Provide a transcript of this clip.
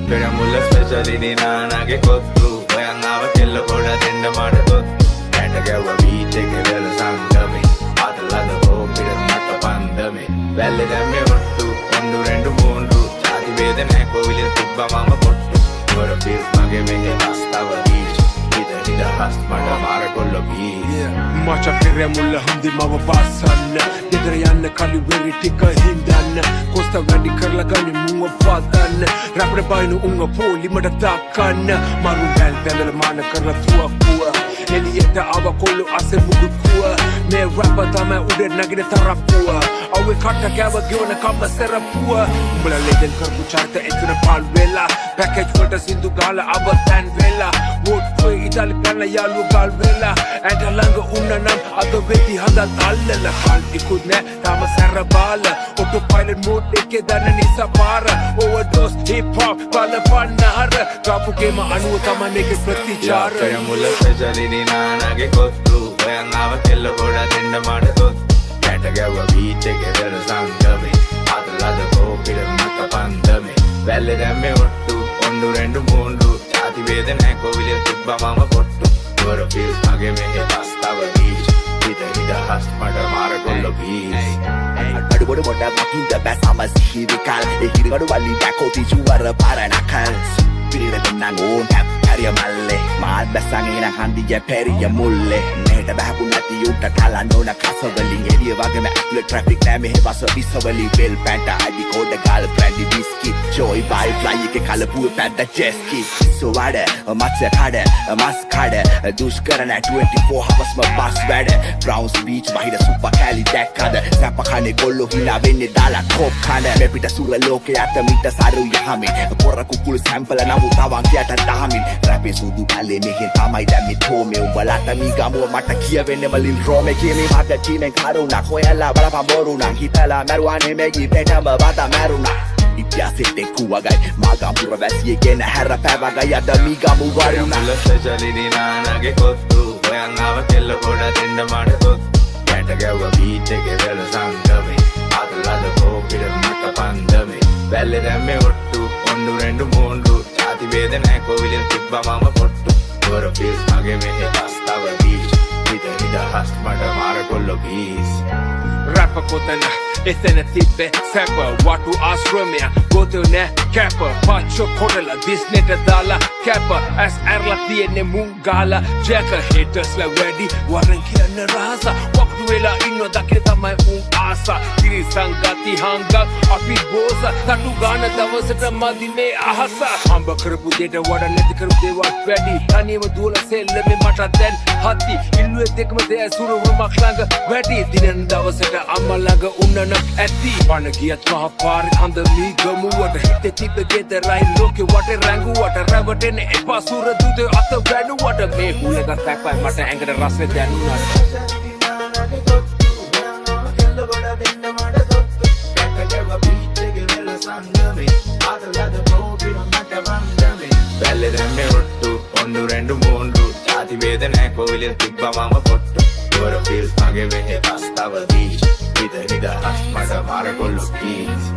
පෙරමුල්ල specially දිනානගේ kottu ඔයන් ආව කෙල්ල ගොඩ දෙන්න මට තොත් ඇට ගැව්ව බීච් එකේ වෙල සංගමේ අදලද හෝපිර මට පන්දමේ වැල්ලේ දැම්මේ ඔට්ටු ඔන්දු රෙන්ඩු මූන්ඩු ජාති වේද නැහැ කොවිලේ තිබ්බ මම කොට්ටු වර පිස් මගේ මෙහෙ අස්තව දීච් ඉතින් හස් මඩ මාර කොල්ල බී මච පෙරමුල්ල හම්දි මව පාසන්න ගෙදර යන්න කලි වෙරි ටික හින්දන්න කොස්ත වැඩි කරලා ගනි මුව පාදන්න රැපර බයිනු උංග පොලිමට තාකන්න මරු බැල් බැලල මාන කරලා තුවක්කුව එලියට ආව කොල්ලු අසෙ මුදුකුව මේ රැප තමයි උඩ නගින තරප්පුව අව්වේ කට කැව ගෙවන කම්ම සරප්පුව උඹලා ලෙජන් කරපු චරිත එතන පාල් වෙලා පැකේජ් වලට සින්දු ගාලා අව තැන් වෙලා වෝට් කොයි ඉතාලි පැන යාළු ගල් වෙලා ඇට ළඟ උන්න නම් අද වෙති හදත් අල්ලලා කල් ඉක්ුත් නෑ තාම සැර බාල ඔටෝ පයිලට් මෝඩ් එකේ දන්න නිසා පාර ඕවර්ඩෝස් හිප් හොප් බල පන්නහර ගාපු ගේම අනුව තමයි මේකේ ප්‍රතිචාර පෙරමුල්ල ස්පෙෂලි දිනානගේ කොත්තු ඔයන් ආව කෙල්ල ගොඩ දෙන්න මට තොත් ඇට ගැව්ව බීච් එකේ වෙල සංගමේ අදලද හෝපිර මට පන්දමේ වැල්ලේ දැම්මේ ඔට්ටු ඔන්දු රෙන්ඩු මූන්ඩු ජාති වේද නැහැ කොවිලේ තිබ්බ මම කොට්ටු වර පිස් මගේ මෙහෙ අස්තව දීච් ඉතින් හස් මඩ මාර කොල්ල බීස් අඩුබොඩ මොඩ මකින්ද බැස් අමස් හිරිකල් එහිරිගඩු වලි බැකෝ තිචුවර පරණකල් පිරිරට නංගෝන් හැප් හැරිය මල්ලේ මාත් බැස්සගෙන හන්දිය පෙරිය මුල්ලේ මෙහෙට බහපු නැති උට කලන්න ඕන කසවලින් එළිය වගේම ඇතුළ ට්‍රැෆික් නෑ මෙහෙ බස විසවලි බෙල් පැන්ට අඩි කෝඩ ගාල් බ්‍රැන්ඩි විස්කි ජෝයි බයි ෆ්ලයි එකේ කලපුව පැද්ද ජෙස්කි සොවඩ මත්ස කඩ මස් කඩ දුෂ්කරන 24 හවස්ම බස් වැඩ බ්‍රවුන්ස් බීච් බහිර සුපර් කැලි දැක්කද සැප කනේ කොල්ලෝ හිනා වෙන්නේ දාලා කොප් කන මේ පිට සුර ලෝකේ අත මිට සරු යහමේ පොර කුකුල් සැම්පල් නමු තවන් කියට දහමින් රැපේ සුදු කැලේ මෙහෙන් තමයි දැම්මේ තෝමේ උඹලාට මී ගමුව මට කියවෙන්නේ මලින් රෝමේ කීමේ මාත චීනෙන් කරුණා හොයලා බලපන් බොරුණා හිතලා මරුවානේ මේකී පෙටම බත මරුණා ඉතිහාසෙට කුවගයි මාගම්පුර වැසියේ ගෙන හැර පැවගයි අද මී ගමු වරුණා මුල ස්පෙෂලි දිනානගේ කොත්තු ඔයන් ආව කෙල්ල ගොඩ දෙන්න මට තොත් ඇට ගැව්ව බීච් එකේ වෙල සංගමේ අදලද හෝපිර මට පන්දමේ වැල්ලේ දැම්මේ ඔට්ටු ඔන්දු රෙන්ඩු මූන්ඩු ජාති වේද නැහැ කොවිලේ තිබ්බ මම කොට්ටු වර පිස් මගේ මෙහෙ අස්තව දීච් ඉතින් හස් මඩ මාර කොල්ල බීස් Rapper kotana, එතන තිබ්බේ සැප වටු ආශ්‍රමය ගොතෝ නෑ කැප පච්චෝ කොටලා දිස්නෙට දාලා කැප ඇස් ඇරලා තියෙන්නේ මුං ගාලා ජැක හේටර්ස්ලා වැඩි වරන් කියන්න රහස වක්තු වෙලා ඉන්න දකින තමයි උන් ආසා තිරිසන් ගති හංගක් අපි බෝස තටු ගාන දවසට මදි මේ අහස හම්බ කරපු දෙයට වඩා නැති කරපු දේවල් වැඩි තනියම දුවලා සෙල්ලමේ මට දැන් හති ඉල්ලුවේ දෙකම දෙය සුරුවමක් ළඟ වැඩි දිනෙන් දවසට අම්මා ළඟ උන්නන ඇති පණ ගියත් මහ පාරේ කඳ මී ගමුවට හිතේ තිබ්බ ගෙදරයි ලෝකේ වටේ රැඟුවට රැවටෙන එපා සුර දුද අත වැනුවට මේ හුලක තැපයි මට ඇඟට රසෙ දැනුණා වැල්ලේ දැම්මේ ඔට්ටු ඔන්දු රෙන්ඩු මූන්ඩු ජාති වේද නැහැ කොවිලේ තිබ්බ මම කොට්ටු වර පිස් මගේ මෙහෙ අස්තව දීච් ඉතින් හස් මඩ මාර කොල්ල බීස්